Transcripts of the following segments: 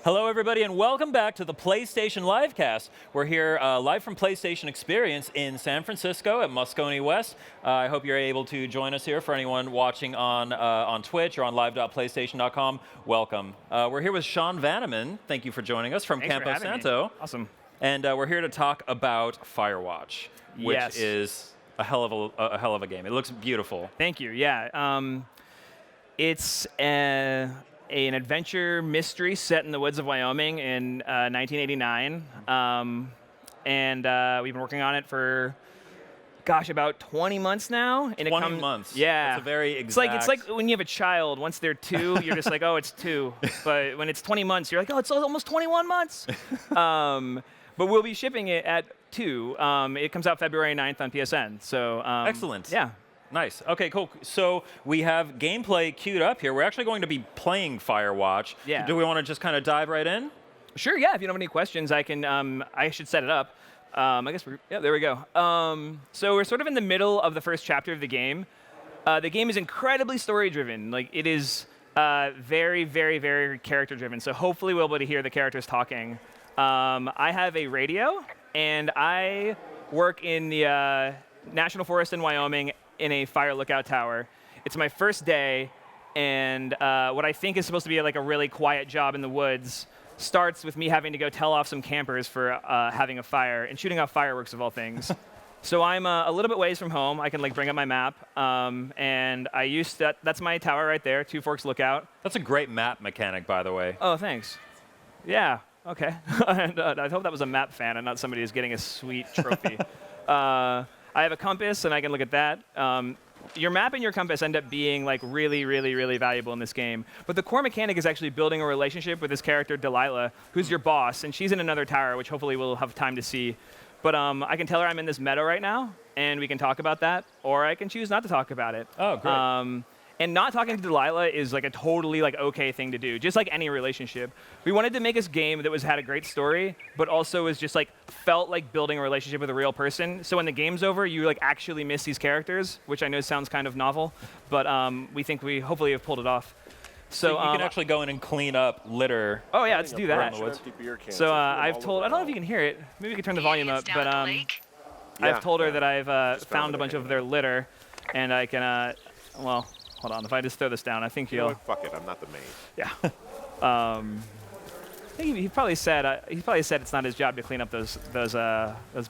Hello, everybody, and welcome back to the PlayStation LiveCast. We're here live from PlayStation Experience in San Francisco at Moscone West. I hope you're able to join us here. For anyone watching on Twitch or on live.playstation.com, welcome. We're here with Sean Vanaman. Thank you for joining us from Campo Santo. Me. Awesome. And we're here to talk about Firewatch, which is a hell of a game. It looks beautiful. Thank you. Yeah. It's an adventure mystery set in the woods of Wyoming in 1989. And we've been working on it for, about 20 months now. And 20 months. Yeah. That's a very exact. It's like when you have a child, once they're 2, you're just like, oh, it's 2. But when it's 20 months, you're like, oh, it's almost 21 months. But we'll be shipping it at 2. It comes out February 9th on PSN. So excellent. Yeah. Nice. Okay, cool. So we have gameplay queued up here. We're actually going to be playing Firewatch. Yeah. Do we want to just kind of dive right in? Sure. Yeah. If you don't have any questions, I can. I should set it up. I guess there we go. So we're sort of in the middle of the first chapter of the game. The game is incredibly story-driven. Like it is very, very, very character-driven. So hopefully we'll be able to hear the characters talking. I have a radio, and I work in the National Forest in Wyoming in a fire lookout tower. It's my first day, and what I think is supposed to be like a really quiet job in the woods starts with me having to go tell off some campers for having a fire and shooting off fireworks of all things. So I'm a little bit ways from home. I can like bring up my map, and I used that's my tower right there, Two Forks Lookout. That's a great map mechanic, by the way. Oh, thanks. Yeah. Okay. And, I hope that was a map fan and not somebody who's getting a sweet trophy. I have a compass, and I can look at that. Your map and your compass end up being like really, really, really valuable in this game. But the core mechanic is actually building a relationship with this character, Delilah, who's your boss, and she's in another tower, which hopefully we'll have time to see. But I can tell her I'm in this meadow right now, and we can talk about that, or I can choose not to talk about it. Oh, great. And not talking to Delilah is like a totally like okay thing to do, just like any relationship. We wanted to make this game that had a great story, but also was just like felt like building a relationship with a real person. So when the game's over, you like actually miss these characters, which I know sounds kind of novel, but we think we hopefully have pulled it off. So you can actually go in and clean up litter. Oh yeah, let's do that. So I don't know if you can hear it. Maybe we can turn the volume up, but I've told her that I've found a bunch of their litter, and I can well. Hold on, if I just throw this down, I think you'll. Fuck it, I'm not the maid. Yeah. I think he probably said it's not his job to clean up those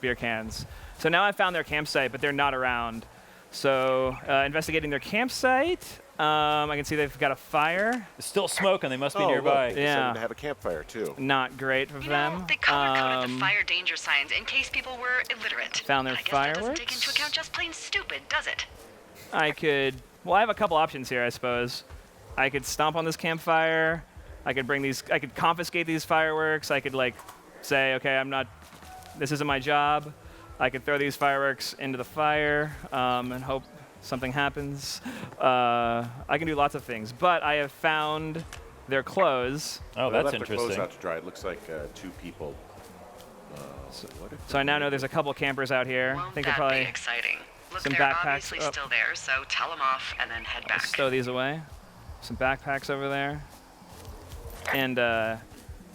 beer cans. So now I found their campsite, but they're not around. So investigating their campsite, I can see they've got a fire. It's still smoking. They must be nearby. Look, yeah. They have a campfire too. Not great for them. They color-coded the fire danger signs in case people were illiterate. Found their I guess fireworks. That doesn't take into account just plain stupid, does it? I could. Well, I have a couple options here, I suppose. I could stomp on this campfire. I could I could confiscate these fireworks. I could like say, okay, this isn't my job. I could throw these fireworks into the fire and hope something happens. I can do lots of things, but I have found their clothes. Oh, that's interesting. They left the clothes out to dry. It looks like 2 people. So I now know there's a couple campers out here. Won't I think that they're probably be exciting? Look, some they're backpacks. obviously still there, so tell them off and then head back. Stow these away. Some backpacks over there. And I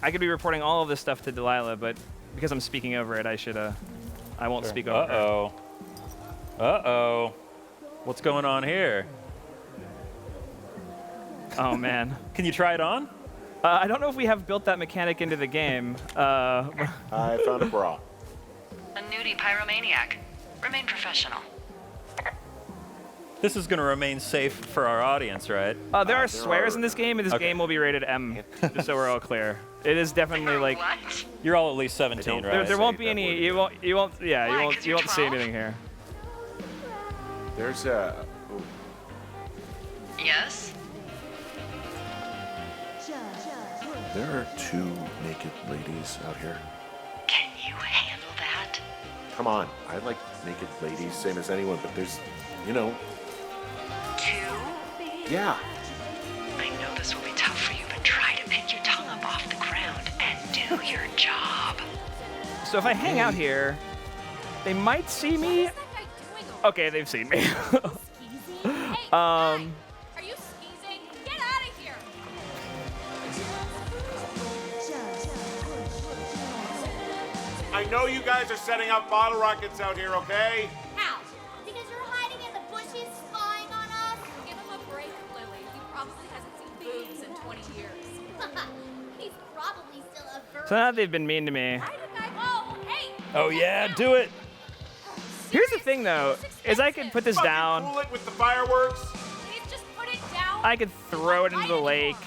could be reporting all of this stuff to Delilah, but because I'm speaking over it, I won't speak over it. Uh-oh. What's going on here? Oh, man. Can you try it on? I don't know if we have built that mechanic into the game. I found a bra. A nudie pyromaniac. Remain professional. This is going to remain safe for our audience, right? There are swears in this game, and this game will be rated M, just so we're all clear. It is definitely like. What? You're all at least 17, right? There won't be any. You won't see anything here. There's a. Yes? There are 2 naked ladies out here. Can you handle that? Come on, I like naked ladies, same as anyone, but there's, 2? Yeah. I know this will be tough for you, but try to pick your tongue up off the ground and do your job. So if I hang out here, they might see me. Okay, they've seen me. Are you sneezing? Get out of here! I know you guys are setting up bottle rockets out here, okay? How? Because you're hiding in the bushes spying on us? Give him a break, Lily. He probably hasn't seen boobs in 20 years. He's probably still a virgin. So now they've been mean to me. Why did I... Oh, hey! Oh yeah, do it. Here's the thing, though, is I could put this Fucking down. cool it with the fireworks. Please just put it down. I could throw it into the lake.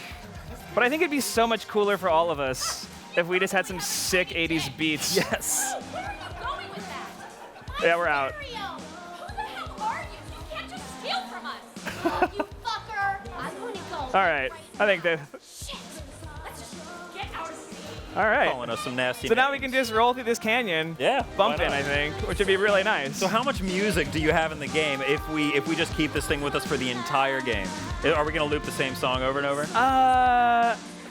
But I think it'd be so much cooler for all of us if we just had some sick 80s beats. Yes. Where are you going with that? Yeah, we're out. Mario, who the hell are you? You can't just steal from us. You fucker. I'm going to go. All right, I think that. Shit. Let's just get out of here. All right. Calling us some nasty So now we names. can just roll through this canyon, Yeah, why bumping, not? I think, which would be really nice. So how much music do you have in the game if we just keep this thing with us for the entire game? Are we going to loop the same song over and over?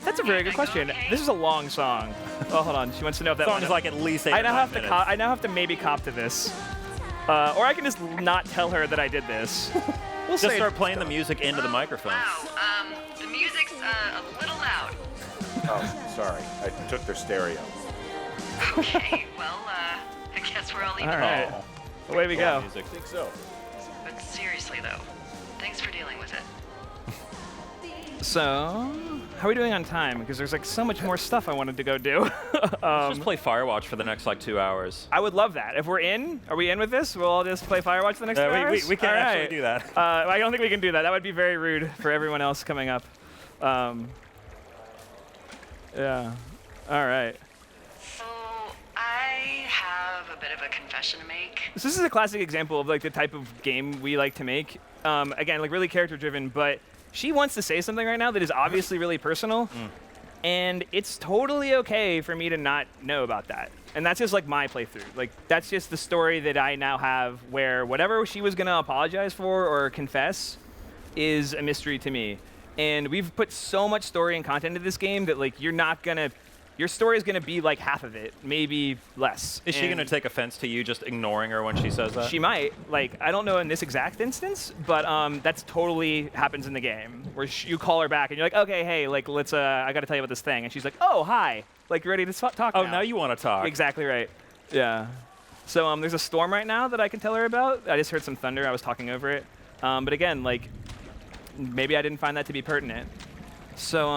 That's a very good question. This is a long song. Oh, hold on. She wants to know if that Song one. is like at least 8 I or now 9 have to. minutes. I now have to maybe cop to this, or I can just not tell her that I did this. We'll Just say start playing the music into the microphone. Wow, the music's a little loud. Oh, sorry. I took their stereo. Okay, well, I guess we're all even. All right. Oh. Away we go. Music. I think so. But seriously, though, thanks for dealing with it. So, how are we doing on time? Because there's like so much more stuff I wanted to go do. Let's just play Firewatch for the next like 2 hours. I would love that. If we're in, are we in with this? We'll all just play Firewatch for the next 2 hours? We can't All actually right. do that. I don't think we can do that. That would be very rude for everyone else coming up. Yeah. All right. So, I have a bit of a confession to make. So this is a classic example of like the type of game we like to make. Again, like really character driven, but she wants to say something right now that is obviously really personal. And it's totally okay for me to not know about that. And that's just like my playthrough. Like that's just the story that I now have where whatever she was gonna apologize for or confess is a mystery to me. And we've put so much story and content into this game that like your story is gonna be like half of it, maybe less. Is she And going to take offense to you just ignoring her when she says that? She might. Like, I don't know in this exact instance, but that's totally happens in the game where you call her back and you're like, okay, hey, like let's I got to tell you about this thing, and she's like, oh, hi, like you ready to talk Oh, now? now you want to talk. Exactly right. Yeah. So there's a storm right now that I can tell her about. I just heard some thunder. I was talking over it. But again, like maybe I didn't find that to be pertinent. So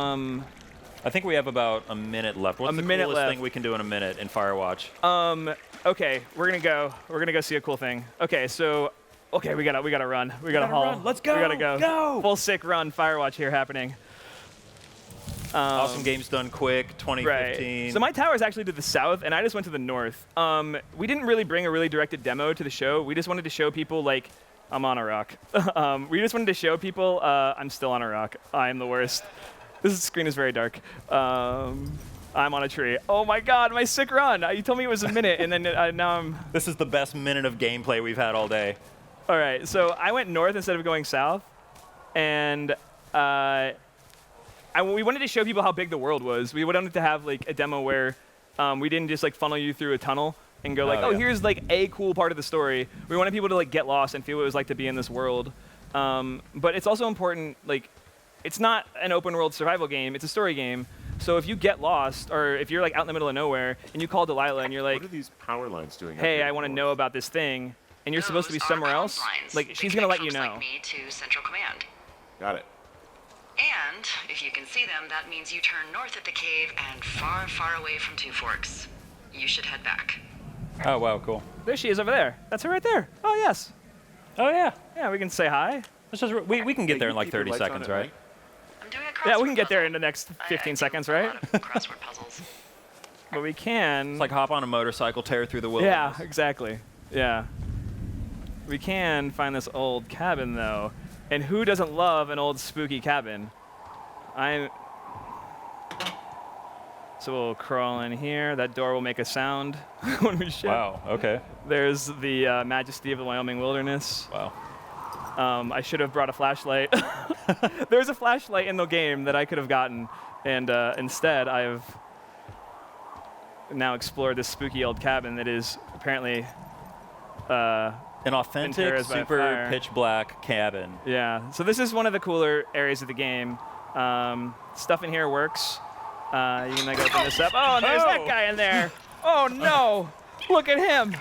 I think we have about a minute left. What's the minute coolest left. thing we can do in a minute in Firewatch? okay, we're gonna go see a cool thing. Okay, so we gotta run. We gotta haul. run. Let's go. We gotta go. Go. Full sick run. Firewatch here happening. Awesome games done quick, 2015. Right. So my tower is actually to the south, and I just went to the north. We didn't really bring a really directed demo to the show. We just wanted to show people, like, I'm on a rock. We just wanted to show people I'm still on a rock. I'm the worst. This screen is very dark. I'm on a tree. Oh my God, my sick run. You told me it was a minute, and then now I'm... This is the best minute of gameplay we've had all day. All right, so I went north instead of going south, and we wanted to show people how big the world was. We wanted to have like a demo where we didn't just like funnel you through a tunnel and go like, Oh, yeah. here's like a cool part of the story. We wanted people to like get lost and feel what it was like to be in this world. But it's also important, like, it's not an open world survival game, it's a story game. So if you get lost, or if you're like out in the middle of nowhere and you call Delilah and you're like, What are these power lines doing? out hey, here? I want to know about this thing, and you're supposed to be Those are somewhere comms else, lines. like They she's gonna let connect you folks know. like me to Central Command. Got it. And if you can see them, that means you turn north at the cave and far, far away from Two Forks. You should head back. Oh, wow, cool. There she is over there. That's her right there. Oh yes. Oh, yeah. Yeah, we can say hi. Let's just, we can get there in You like keep your 30 lights on seconds, at right? night? I'm doing a crossword Yeah, we can get there puzzle. in the next I 15 do seconds, a right? lot of crossword puzzles. But we can. It's like hop on a motorcycle, tear through the wilderness. Yeah, exactly. Yeah. We can find this old cabin though, and who doesn't love an old spooky cabin? So we'll crawl in here. That door will make a sound when we ship. Wow, okay. There's the majesty of the Wyoming wilderness. Wow. I should have brought a flashlight. There's a flashlight in the game that I could have gotten, and instead I've now explored this spooky old cabin that is apparently An authentic, Ventura's by super fire. pitch black cabin. Yeah. So this is one of the cooler areas of the game. Stuff in here works. You can like open this up. Oh, and there's that guy in there. Oh no! Look at him.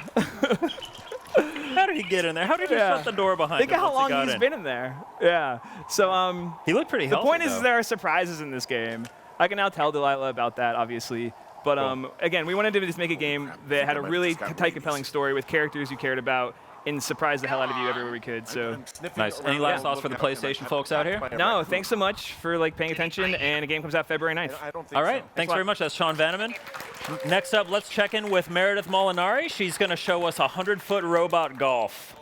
How did he get in there? How did you shut the door behind Think him of how once he long got he's in? been in there. Yeah. So He looked pretty the healthy, point is though. there are surprises in this game. I can now tell Delilah about that, obviously. But again, we wanted to just make a game that had a really tight, compelling story with characters you cared about and surprise the hell out of you everywhere we could. So Nice. Any last thoughts for the PlayStation folks out here? no, thanks so much for paying attention. And the game comes out February 9th. I don't think All right. so. Thanks very much. That's Sean Vanaman. Next up, let's check in with Meredith Molinari. She's going to show us 100-foot robot golf.